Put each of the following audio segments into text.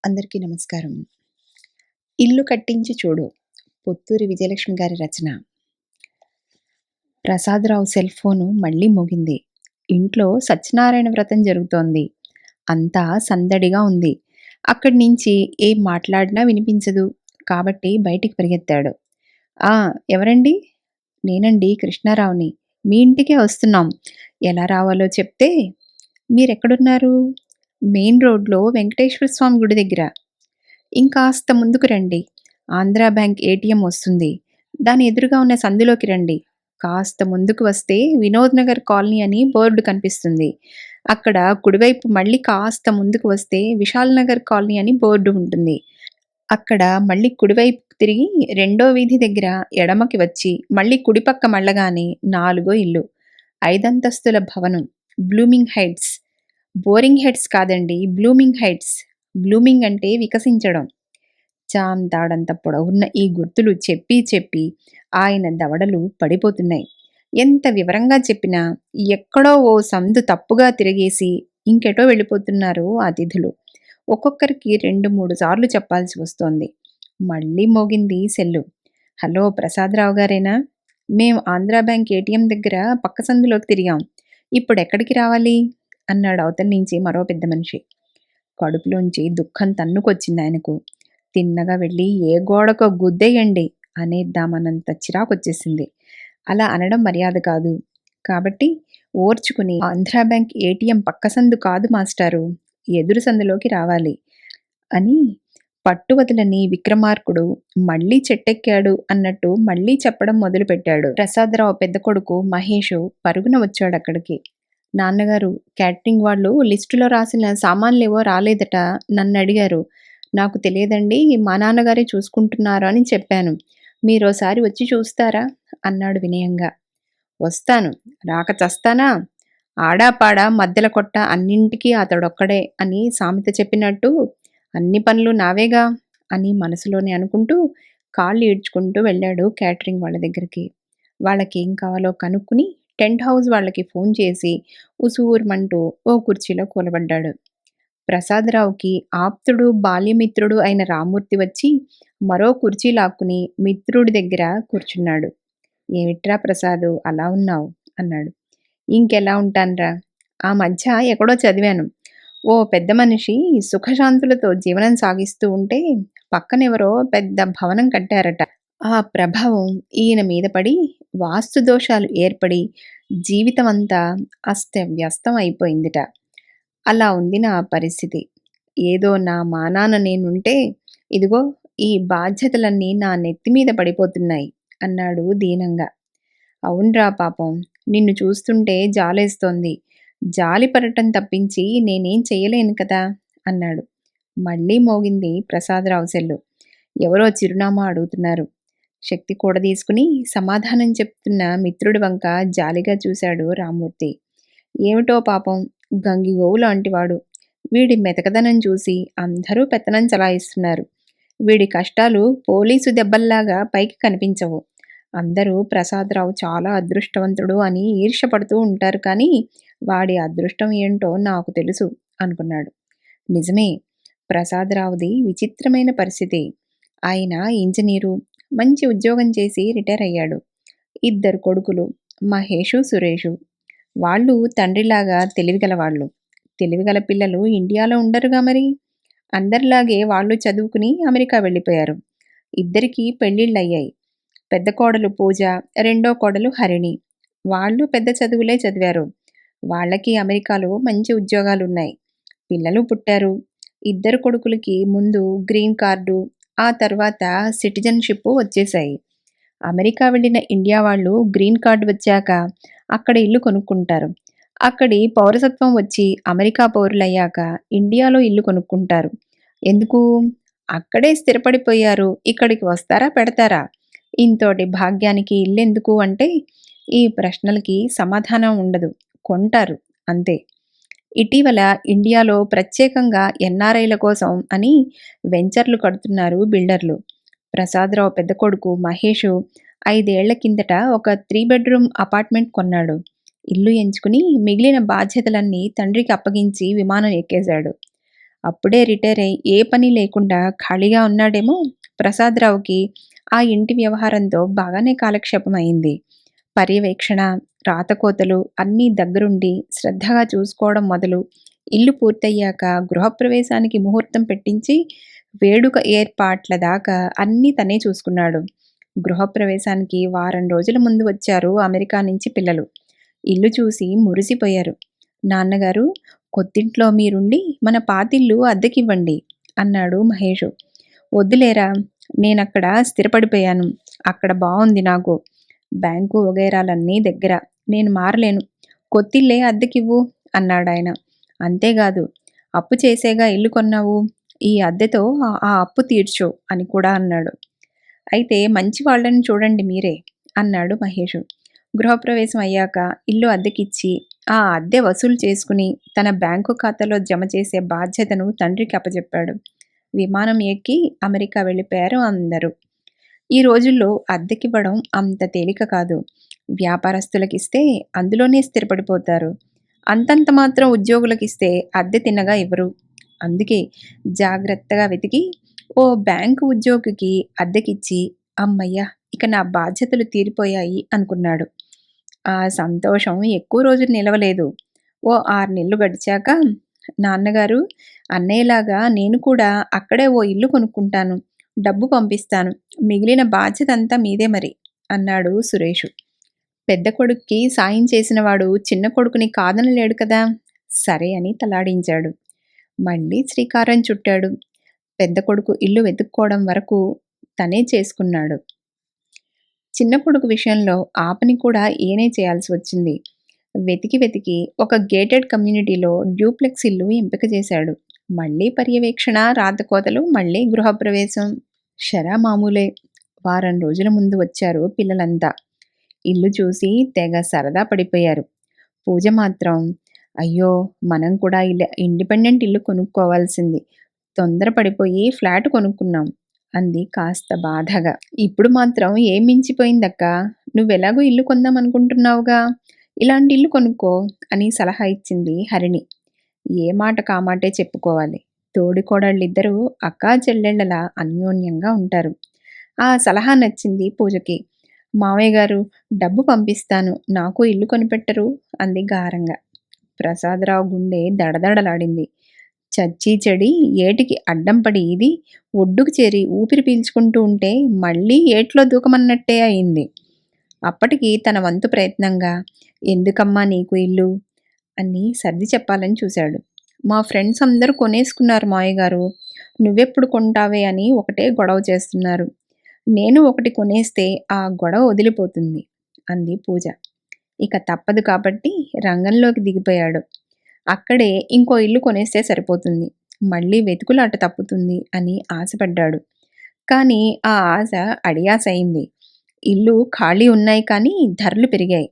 అందరికీ నమస్కారం. 'ఇల్లు కట్టించి చూడు' పొత్తూరి విజయలక్ష్మి గారి రచన. ప్రసాదరావు సెల్ ఫోను మళ్ళీ మోగింది. ఇంట్లో సత్యనారాయణ వ్రతం జరుగుతోంది. అంతా సందడిగా ఉంది. అక్కడి నుంచి ఏం మాట్లాడినా వినిపించదు. కాబట్టి బయటికి పరిగెత్తాడు. "ఆ! ఎవరండి?" "నేనండి కృష్ణారావుని. మీ ఇంటికే వస్తున్నాం. ఎలా రావాలో చెప్తే." "మీరెక్కడున్నారు?" "మెయిన్ రోడ్‌లో వెంకటేశ్వర స్వామి గుడి దగ్గర." ఇంకాస్త ముందుకు రండి. ఆంధ్రా బ్యాంక్ ఏటీఎం వస్తుంది. దాని ఎదురుగా ఉన్న సందులోకి రండి. కాస్త ముందుకు వస్తే వినోద్ నగర్ కాలనీ అని బోర్డు కనిపిస్తుంది. అక్కడ కుడివైపు మళ్ళీ కాస్త ముందుకు వస్తే విశాల్ నగర్ కాలనీ అని బోర్డు ఉంటుంది. అక్కడ మళ్ళీ కుడివైపుకు తిరిగి రెండో వీధి దగ్గర ఎడమకి వచ్చి మళ్ళీ కుడిపక్క మళ్ళగానే నాలుగో ఇల్లు. 5 అంతస్తుల భవనం. Blooming heights. బోరింగ్ హెడ్స్ కాదండి, బ్లూమింగ్ హైట్స్. బ్లూమింగ్ అంటే వికసించడం. చాంతాడంత పొడవున్న ఈ గుర్తులు చెప్పి చెప్పి ఆయన దవడలు పడిపోతున్నాయి. ఎంత వివరంగా చెప్పినా ఎక్కడో ఓ సందు తప్పుగా తిరిగేసి ఇంకెటో వెళ్ళిపోతున్నారు అతిథులు. ఒక్కొక్కరికి 2-3 సార్లు చెప్పాల్సి వస్తోంది. మళ్ళీ మోగింది సెల్లు. "హలో, ప్రసాదరావు గారేనా? మేం ఆంధ్రా బ్యాంక్ ఏటీఎం దగ్గర పక్క సందులోకి తిరిగాం. ఇప్పుడెక్కడికి రావాలి?" అన్నాడు అవతల నుంచి మరో పెద్ద మనిషి. కడుపులోంచి దుఃఖం తన్నుకొచ్చిందాయనకు. తిన్నగా వెళ్ళి ఏ గోడకో గుద్దేయండి అనేద్దామన్నంత చిరాకొచ్చేసింది. అలా అనడం మర్యాద కాదు. కాబట్టి ఓర్చుకుని ఆంధ్రా బ్యాంక్ ఏటీఎం పక్క సందు కాదు మాస్టారు, ఎదురు సందులోకి రావాలి అని పట్టువదలని విక్రమార్కుడు మళ్ళీ చెట్టెక్కాడు అన్నట్టు మళ్ళీ చెప్పడం మొదలుపెట్టాడు. ప్రసాదరావు పెద్ద కొడుకు మహేషు పరుగున వచ్చాడక్కడికి. "నాన్నగారు, క్యాటరింగ్ వాళ్ళు లిస్టులో రాసిన సామాన్లేవో రాలేదట, నన్నడిగారు. నాకు తెలియదండి, మా నాన్నగారే చూసుకుంటున్నారు అని చెప్పాను. మీరోసారి వచ్చి చూస్తారా?" అన్నాడు వినయంగా. "వస్తాను, రాక చస్తానా? ఆడాపాడా మద్దెల కొట్ట అన్నింటికీ అతడొక్కడే అని సామెత చెప్పినట్టు అన్ని పనులు నావేగా అని మనసులోనే అనుకుంటూ కాళ్ళు ఈడ్చుకుంటూ వెళ్ళాడు క్యాటరింగ్ వాళ్ళ దగ్గరికి. వాళ్ళకేం కావాలో కనుక్కుని టెంట్ హౌస్ వాళ్ళకి ఫోన్ చేసి ఉసూరుమంటూ ఓ కుర్చీలో కూలబడ్డాడు. ప్రసాదరావుకి ఆప్తుడు, బాల్యమిత్రుడు అయిన రామ్మూర్తి వచ్చి మరో కుర్చీ లాక్కుని మిత్రుడి దగ్గర కూర్చున్నాడు. "ఏమిట్రా ప్రసాదు, అలా ఉన్నావు?" అన్నాడు. "ఇంకెలా ఉంటాన్రా? ఆ మధ్య ఎక్కడో చదివాను. ఓ పెద్ద మనిషి సుఖశాంతులతో జీవనం సాగిస్తూ ఉంటే పక్కనెవరో పెద్ద భవనం కట్టారట. ఆ ప్రభావం ఈయన మీద పడి వాస్తు దోషాలు ఏర్పడి జీవితమంతా అస్తవ్యస్తం అయిపోయిందిట. అలా ఉంది నా పరిస్థితి. ఏదో నా మానాన నేనుంటే ఇదిగో ఈ బాధ్యతలన్నీ నా నెత్తి మీద పడిపోతున్నాయి" అన్నాడు దీనంగా. "అవున్రా పాపం, నిన్ను చూస్తుంటే జాలేస్తోంది. జాలి పడటం తప్పించి నేనేం చెయ్యలేను కదా" అన్నాడు. మళ్ళీ మోగింది ప్రసాదరావు సెల్లు. ఎవరో చిరునామా అడుగుతున్నారు. శక్తి కూడదీసుకుని సమాధానం చెప్తున్న మిత్రుడి వంక జాలిగా చూశాడు రామ్మూర్తి. ఏమిటో పాపం, గంగిగోవు లాంటివాడు. వీడి మెతకదనం చూసి అందరూ పెత్తనం చలాయిస్తున్నారు. వీడి కష్టాలు పోలీసు దెబ్బల్లాగా పైకి కనిపించవు. అందరూ ప్రసాదరావు చాలా అదృష్టవంతుడు అని ఈర్ష్యపడుతూ ఉంటారు, కానీ వాడి అదృష్టం ఏంటో నాకు తెలుసు అనుకున్నాడు. నిజమే, ప్రసాదరావుది విచిత్రమైన పరిస్థితి. ఆయన ఇంజనీరు, మంచి ఉద్యోగం చేసి రిటైర్ అయ్యాడు. 2 కొడుకులు, మహేషు, సురేషు. వాళ్ళు తండ్రిలాగా తెలివిగలవాళ్ళు. తెలివిగల పిల్లలు ఇండియాలో ఉండరుగా మరి. అందరిలాగే వాళ్ళు చదువుకుని అమెరికా వెళ్ళిపోయారు. 2కి పెళ్ళిళ్ళయ్యాయి. పెద్ద కోడలు పూజ, రెండో కోడలు హరిణి. వాళ్ళు పెద్ద చదువులే చదివారు. వాళ్ళకి అమెరికాలో మంచి ఉద్యోగాలున్నాయి. పిల్లలు పుట్టారు. 2 కొడుకులకి ముందు గ్రీన్ కార్డు, ఆ తర్వాత సిటిజన్షిప్ వచ్చేశాయి. అమెరికా వెళ్ళిన ఇండియా వాళ్ళు గ్రీన్ కార్డు వచ్చాక అక్కడ ఇల్లు కొనుక్కుంటారు. అక్కడి పౌరసత్వం వచ్చి అమెరికా పౌరులయ్యాక ఇండియాలో ఇల్లు కొనుక్కుంటారు. ఎందుకు? అక్కడే స్థిరపడిపోయారు, ఇక్కడికి వస్తారా పెడతారా? ఇంతోటి భాగ్యానికి ఇల్లెందుకు అంటే ఈ ప్రశ్నలకి సమాధానం ఉండదు. కొంటారు అంతే. ఇటీవల ఇండియాలో ప్రత్యేకంగా ఎన్ఆర్ఐల కోసం అని వెంచర్లు కడుతున్నారు బిల్డర్లు. ప్రసాదరావు పెద్ద కొడుకు మహేషు 5 ఏళ్ల కిందట ఒక 3 బెడ్రూమ్ అపార్ట్మెంట్ కొన్నాడు. ఇల్లు ఎంచుకుని మిగిలిన బాధ్యతలన్నీ తండ్రికి అప్పగించి విమానం ఎక్కేశాడు. అప్పుడే రిటైర్ అయి ఏ పని లేకుండా ఖాళీగా ఉన్నాడేమో. ప్రసాదరావుకి ఆ ఇంటి వ్యవహారంతో బాగానే కాలక్షేపం అయింది. పర్యవేక్షణ, రాతకోతలు అన్నీ దగ్గరుండి శ్రద్ధగా చూసుకోవడం మొదలు, ఇల్లు పూర్తయ్యాక గృహప్రవేశానికి ముహూర్తం పెట్టించి, వేడుక ఏర్పాట్ల దాకా అన్నీ తనే చూసుకున్నాడు. గృహప్రవేశానికి వారం రోజుల ముందు వచ్చారు అమెరికా నుంచి పిల్లలు. ఇల్లు చూసి మురిసిపోయారు. నాన్నగారు, కొత్తింట్లో మీరుండి మన పాతిల్లు అద్దెకివ్వండి అన్నాడు మహేషు. వద్దులేరా, నేనక్కడ స్థిరపడిపోయాను. అక్కడ బావుంది నాకు. బ్యాంకు వగైరాలన్నీ దగ్గర. నేను మారలేను. కొత్తిల్లే అద్దెకివ్వు అన్నాడాయన. అంతేగాదు, అప్పు చేసేగా ఇల్లు కొన్నావు. ఈ అద్దెతో ఆ అప్పు తీర్చు అని కూడా అన్నాడు. అయితే మంచి వాళ్ళని చూడండి మీరే అన్నాడు మహేషు. గృహప్రవేశం అయ్యాక ఇల్లు అద్దెకిచ్చి ఆ అద్దె వసూలు చేసుకుని తన బ్యాంకు ఖాతాలో జమ చేసే బాధ్యతను తండ్రికి అప్పచెప్పాడు. విమానం ఎక్కి అమెరికా వెళ్ళిపోయారు అందరూ. ఈ రోజుల్లో అద్దెకివ్వడం అంత తేలిక కాదు. వ్యాపారస్తులకిస్తే అందులోనే స్థిరపడిపోతారు. అంతంత మాత్రం ఉద్యోగులకిస్తే అద్దె తిన్నగా ఇవ్వరు. అందుకే జాగ్రత్తగా వెతికి ఓ బ్యాంకు ఉద్యోగికి అద్దెకిచ్చి, అమ్మయ్య! ఇక నా బాధ్యతలు తీరిపోయాయి అనుకున్నాడు. ఆ సంతోషం ఎక్కువ రోజులు నిలవలేదు. ఓ 6 నెలలు గడిచాక, నాన్నగారు, అన్నయ్యలాగా నేను కూడా అక్కడే ఓ ఇల్లు కొనుక్కుంటాను. డబ్బు పంపిస్తాను. మిగిలిన బాధ్యతంతా మీదే మరి అన్నాడు సురేషు. పెద్ద కొడుక్కి సాయం చేసినవాడు చిన్న కొడుకుని కాదనలేడు కదా! సరే అని తలాడించాడు. మళ్ళీ శ్రీకారం చుట్టాడు. పెద్ద కొడుకు ఇల్లు వెతుక్కోవడం వరకు తనే చేసుకున్నాడు. చిన్న కొడుకు విషయంలో ఆ పని కూడా ఈయనే చేయాల్సి వచ్చింది. వెతికి వెతికి ఒక గేటెడ్ కమ్యూనిటీలో డ్యూప్లెక్స్ ఇల్లు ఎంపిక చేశాడు. మళ్ళీ పర్యవేక్షణ, రాతకోతలు, మళ్ళీ గృహప్రవేశం. షరా మామూలే. వారం రోజుల ముందు వచ్చారు పిల్లలంతా. ఇల్లు చూసి తెగ సరదా పడిపోయారు. పూజ మాత్రం, అయ్యో, మనం కూడా ఇలా ఇండిపెండెంట్ ఇల్లు కొనుక్కోవాల్సింది. తొందరపడిపోయి ఫ్లాట్ కొనుక్కున్నాం అంది కాస్త బాధగా. ఇప్పుడు మాత్రం ఏం మించిపోయిందక్కా? నువ్వెలాగూ ఇల్లు కొందామనుకుంటున్నావుగా, ఇలాంటి ఇల్లు కొనుక్కో అని సలహా ఇచ్చింది హరిణి. ఏ మాట కామాటే చెప్పుకోవాలి. తోడికోడళ్ళిద్దరూ అక్కా చెల్లెళ్ళలా అన్యోన్యంగా ఉంటారు. ఆ సలహా నచ్చింది పూజకి. మావయ్య గారు, డబ్బు పంపిస్తాను, నాకు ఇల్లు కొనిపెట్టరు అంది గారంగా. ప్రసాదరావు గుండె దడదడలాడింది. చచ్చి చెడి ఏటికి అడ్డం పడి ఇది ఒడ్డుకు చేరి ఊపిరి పీల్చుకుంటూ ఉంటే మళ్ళీ ఏట్లో దూకమన్నట్టే అయింది. అప్పటికి తన వంతు ప్రయత్నంగా, ఎందుకమ్మా నీకు ఇల్లు అని సర్ది చెప్పాలని చూశాడు. మా ఫ్రెండ్స్ అందరూ కొనేసుకున్నారు మావయ్యగారు, నువ్వెప్పుడు కొంటావే అని ఒకటే గొడవ చేస్తున్నారు. నేను ఒకటి కొనేస్తే ఆ గొడవ వదిలిపోతుంది అంది పూజ. ఇక తప్పదు కాబట్టి రంగంలోకి దిగిపోయాడు. అక్కడే ఇంకో ఇల్లు కొనేస్తే సరిపోతుంది. మళ్ళీ వెతుకులాట తప్పుతుంది అని ఆశపడ్డాడు. కానీ ఆ ఆశ అడియాస అయింది. ఇల్లు ఖాళీ ఉన్నాయి కానీ ధరలు పెరిగాయి.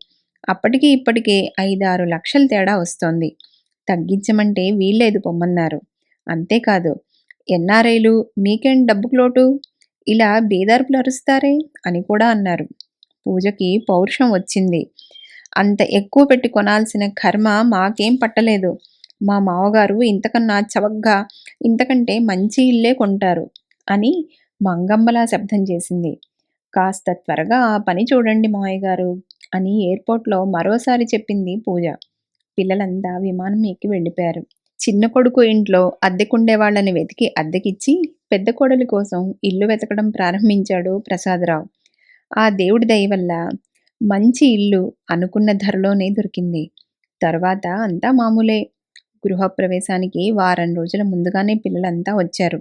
అప్పటికి ఇప్పటికే 5-6 లక్షల తేడా వస్తోంది. తగ్గించమంటే వీల్లేదు పొమ్మన్నారు. అంతేకాదు, ఎన్ఆర్ఐలు మీకేం డబ్బుకు లోటు, ఇలా బేదార్పులు అరుస్తారే అని కూడా అన్నారు. పూజకి పౌరుషం వచ్చింది. అంత ఎక్కువ పెట్టి కొనాల్సిన కర్మ మాకేం పట్టలేదు. మా మావగారు ఇంతకన్నా చవకగా, ఇంతకంటే మంచి ఇల్లే కొంటారు అని మంగమ్మలా శబ్దం చేసింది. కాస్త త్వరగా ఆ పని చూడండి మావయ్యగారు అని ఎయిర్పోర్ట్లో మరోసారి చెప్పింది పూజ. పిల్లలంతా విమానం ఎక్కి వెళ్ళిపోయారు. చిన్న కొడుకు ఇంట్లో అద్దెకుండే వాళ్ళని వెతికి అద్దెకిచ్చి పెద్ద కోడలి కోసం ఇల్లు వెతకడం ప్రారంభించాడు ప్రసాదరావు. ఆ దేవుడి దయ వల్ల మంచి ఇల్లు అనుకున్న ధరలోనే దొరికింది. తర్వాత అంతా మామూలే. గృహప్రవేశానికి వారం రోజుల ముందుగానే పిల్లలంతా వచ్చారు.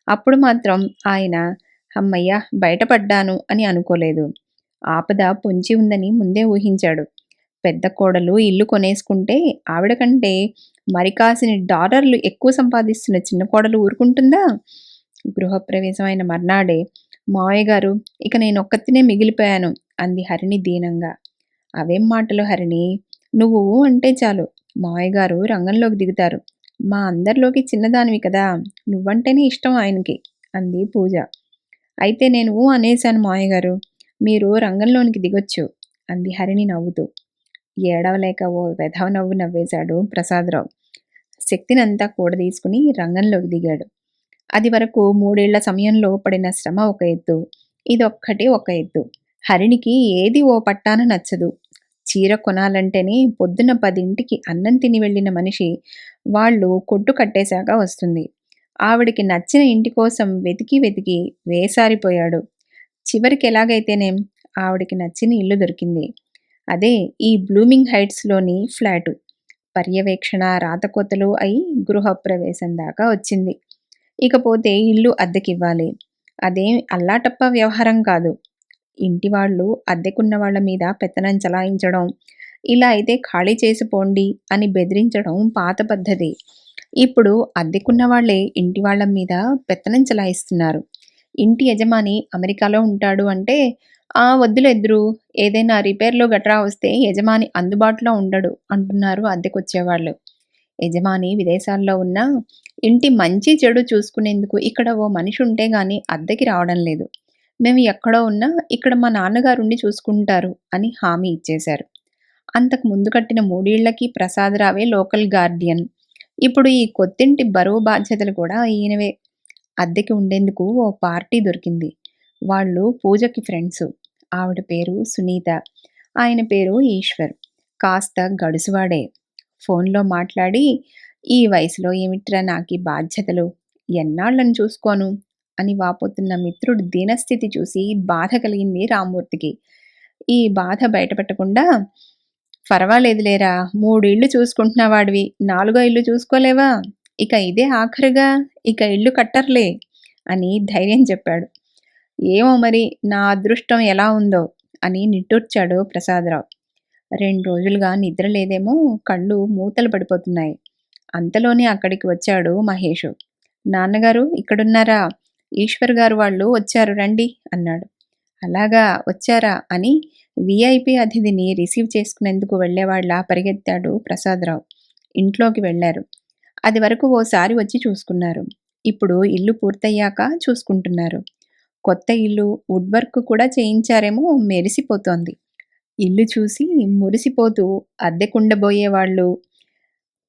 అప్పుడు మాత్రం ఆయన హమ్మయ్య, బయటపడ్డాను అని అనుకోలేదు. ఆపద పొంచి ఉందని ముందే ఊహించాడు. పెద్ద కోడలు ఇల్లు కొనేసుకుంటే ఆవిడ కంటే మరి కాసిని డాలర్లు ఎక్కువ సంపాదిస్తున్న చిన్న కోడలు ఊరుకుంటుందా? గృహప్రవేశం అయిన మర్నాడే, మావయ్య గారు, ఇక నేనొక్కతినే మిగిలిపోయాను అంది హరిణి దీనంగా. అవేం మాటలు హరిణి, నువ్వు అంటే చాలు మావయ్య గారు రంగంలోకి దిగుతారు. మా అందరిలోకి చిన్నదానివి కదా, నువ్వంటేనే ఇష్టం ఆయనకి అంది పూజ. అయితే నేను అనేశాను మావయ్య గారు, మీరు రంగంలోనికి దిగొచ్చు అంది హరిణి నవ్వుతూ. ఏడవలేక ఓ వెధవ నవ్వు నవ్వేశాడు ప్రసాదరావు. శక్తినంతా కూడదీసుకుని రంగంలోకి దిగాడు. అది వరకు 3 ఏళ్ల సమయంలో పడిన శ్రమ ఒక ఎత్తు, ఇదొక్కటి ఒక ఎత్తు. హరిణికి ఏది ఓ పట్టాన నచ్చదు. చీర కొనాలంటేనే పొద్దున 10కి అన్నం తిని వెళ్ళిన మనిషి వాళ్ళు కొట్టు కట్టేశాక వస్తుంది. ఆవిడికి నచ్చిన ఇంటి కోసం వెతికి వెతికి వేసారిపోయాడు. చివరికి ఎలాగైతేనేం ఆవిడికి నచ్చిన ఇల్లు దొరికింది. అదే ఈ బ్లూమింగ్ హైట్స్‌లోని ఫ్లాటు. పర్యవేక్షణ, రాతకోతలు అయి గృహప్రవేశం దాకా వచ్చింది. ఇకపోతే ఇల్లు అద్దెకివ్వాలి. అదేం అల్లాటప్పా వ్యవహారం కాదు. ఇంటి వాళ్ళు అద్దెకున్న వాళ్ళ మీద పెత్తనం చలాయించడం, ఇలా అయితే ఖాళీ చేసి పోండి అని బెదిరించడం పాత పద్ధతి. ఇప్పుడు అద్దెకున్న వాళ్ళే ఇంటి వాళ్ళ మీద పెత్తనం చలాయిస్తున్నారు. ఇంటి యజమాని అమెరికాలో ఉంటాడు అంటే, "ఆ! వద్దులెద్దురు, ఏదైనా రిపేర్‌లు గట్రా వస్తే యజమాని అందుబాటులో ఉండడు" అంటున్నారు అద్దెకొచ్చేవాళ్ళు. యజమాని విదేశాల్లో ఉన్నా ఇంటి మంచి చెడు చూసుకునేందుకు ఇక్కడ ఓ మనిషి ఉంటే గాని అద్దెకి రావడం లేదు. మేము ఎక్కడో ఉన్నా ఇక్కడ మా నాన్నగారుండి చూసుకుంటారు అని హామీ ఇచ్చేశారు. అంతకు ముందు కట్టిన 3 ఇళ్లకి ప్రసాదరావే లోకల్ గార్డియన్. ఇప్పుడు ఈ కొత్తింటి బరువు బాధ్యతలు కూడా ఈయనవే. అద్దెకి ఉండేందుకు ఓ పార్టీ దొరికింది. వాళ్ళు పూజకి ఫ్రెండ్సు. ఆవిడ పేరు సునీత. ఆయన పేరు ఈశ్వర్. కాస్త గడుసువాడే. ఫోన్లో మాట్లాడి, "ఈ వయసులో ఏమిట్రా నాకీ బాధ్యతలు, ఎన్నాళ్ళని చూసుకోను" అని వాపోతున్న మిత్రుడి దీనస్థితి చూసి బాధ కలిగింది రామ్మూర్తికి. ఈ బాధ బయటపెట్టకుండా, "పరవాలేదులేరా, 3 ఇళ్ళు చూసుకుంటున్నవాడివి, నాలుగో ఇల్లు చూసుకోలేవా? ఇక ఇదే ఆఖరుగా, ఇక ఇల్లు కట్టర్లే" అని ధైర్యం చెప్పాడు. "ఏమో మరి నా అదృష్టం ఎలా ఉందో" అని నిట్టూర్చాడు ప్రసాదరావు. 2 రోజులుగా నిద్ర లేదేమో, కళ్ళు మూతలు పడిపోతున్నాయి. అంతలోనే అక్కడికి వచ్చాడు మహేషు. "నాన్నగారు ఇక్కడున్నారా? ఈశ్వర్ గారు వాళ్ళు వచ్చారు రండి" అన్నాడు. "అలాగా వచ్చారా" అని వీఐపీ అతిథిని రిసీవ్ చేసుకునేందుకు వెళ్ళేవాళ్లా పరిగెత్తాడు ప్రసాదరావు. ఇంట్లోకి వెళ్లారు. అది వరకు ఓసారి వచ్చి చూసుకున్నారు. ఇప్పుడు ఇల్లు పూర్తయ్యాక చూసుకుంటున్నారు. కొత్త ఇల్లు, వుడ్ వర్క్ కూడా చేయించారేమో, మెరిసిపోతోంది. ఇల్లు చూసి మురిసిపోతూ అద్దెకుండబోయేవాళ్ళు,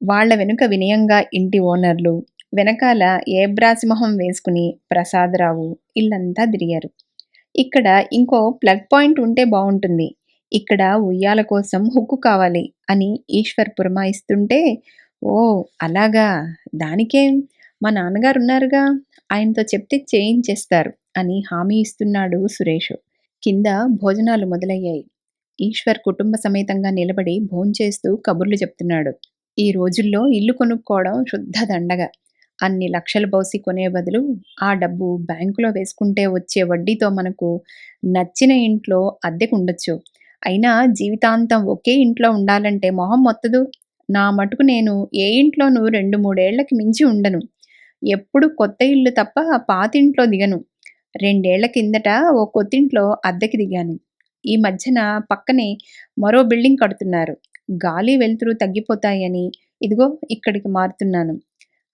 వాళ్ళ వెనుక వినయంగా ఇంటి ఓనర్లు, వెనకాల ఏబ్రాసిమొహం వేసుకుని ప్రసాదరావు ఇల్లంతా తిరిగారు. "ఇక్కడ ఇంకో ప్లగ్ పాయింట్ ఉంటే బావుంటుంది. ఇక్కడ ఉయ్యాల కోసం హుక్కు కావాలి" అని ఈశ్వర్ పురమాయిస్తుంటే, "ఓ అలాగా, దానికేం, మా నాన్నగారున్నారుగా, ఆయనతో చెప్తే చేయించేస్తారు" అని హామీ ఇస్తున్నాడు సురేషు. కింద భోజనాలు మొదలయ్యాయి. ఈశ్వర్ కుటుంబ సమేతంగా నిలబడి భోంచేస్తూ కబుర్లు చెప్తున్నాడు. ఈ రోజుల్లో ఇల్లు కొనుక్కోవడం శుద్ధ దండగ. అన్ని లక్షలు పోసి కొనే బదులు ఆ డబ్బు బ్యాంకులో వేసుకుంటే వచ్చే వడ్డీతో మనకు నచ్చిన ఇంట్లో అద్దెకుండొచ్చు. అయినా జీవితాంతం ఒకే ఇంట్లో ఉండాలంటే మొహం మొత్తదు. నా మటుకు నేను ఏ ఇంట్లోనూ 2, 3 ఏళ్లకి మించి ఉండను. ఎప్పుడు కొత్త ఇల్లు తప్ప పాతింట్లో దిగను. 2 ఏళ్ల కిందట ఓ కొత్తింట్లో అద్దెకి దిగాను. ఈ మధ్యన పక్కనే మరో బిల్డింగ్ కడుతున్నారు. గాలి వెలుతురు తగ్గిపోతాయని ఇదిగో ఇక్కడికి మారుతున్నాను.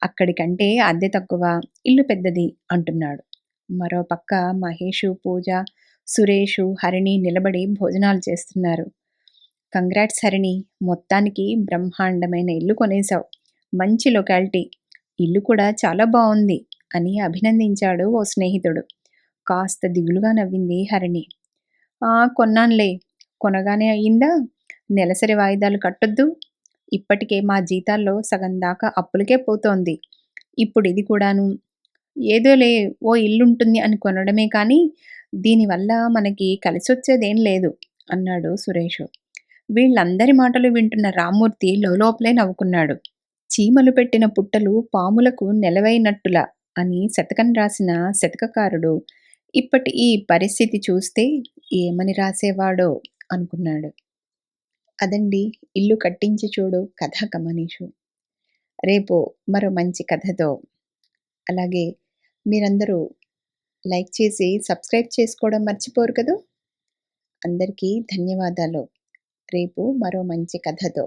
అక్కడికంటే అద్దె తక్కువ, ఇల్లు పెద్దది అంటున్నాడు. మరో పక్క మహేషు, పూజ, సురేషు, హరిణి నిలబడి భోజనాలు చేస్తున్నారు. "కంగ్రాట్స్ హరిణి, మొత్తానికి బ్రహ్మాండమైన ఇల్లు కొనేశావు. మంచి లొకాలిటీ. ఇల్లు కూడా చాలా బావుంది" అని అభినందించాడు ఓ స్నేహితుడు. కాస్త దిగులుగా నవ్వింది హరిణి. "ఆ! కొన్నాన్లే. కొనగానే అయిందా? నెలసరి వాయిదాలు కట్టొద్దూ? ఇప్పటికే మా జీతాల్లో సగం దాకా అప్పులకే పోతోంది. ఇప్పుడిది కూడాను. ఏదోలే, ఓ ఇల్లుంటుంది అని కొనడమే కానీ, దీనివల్ల మనకి కలిసొచ్చేదేం లేదు" అన్నాడు సురేషు. వీళ్ళందరి మాటలు వింటున్న రామ్మూర్తి లోలోపలే నవ్వుకున్నాడు. "చీమలు పెట్టిన పుట్టలు పాములకు నెలవైనట్టులా" అని శతకం రాసిన శతకకారుడు ఇప్పటి ఈ పరిస్థితి చూస్తే ఏమని రాసేవాడో అనుకున్నాడు. అదండి, ఇల్లు కట్టించి చూడు కథా కమనీషు. రేపు మరో మంచి కథతో, అలాగే మీరందరూ లైక్ చేసి సబ్స్క్రైబ్ చేసుకోవడం మర్చిపోరు కదూ. అందరికీ ధన్యవాదాలు. రేపు మరో మంచి కథతో.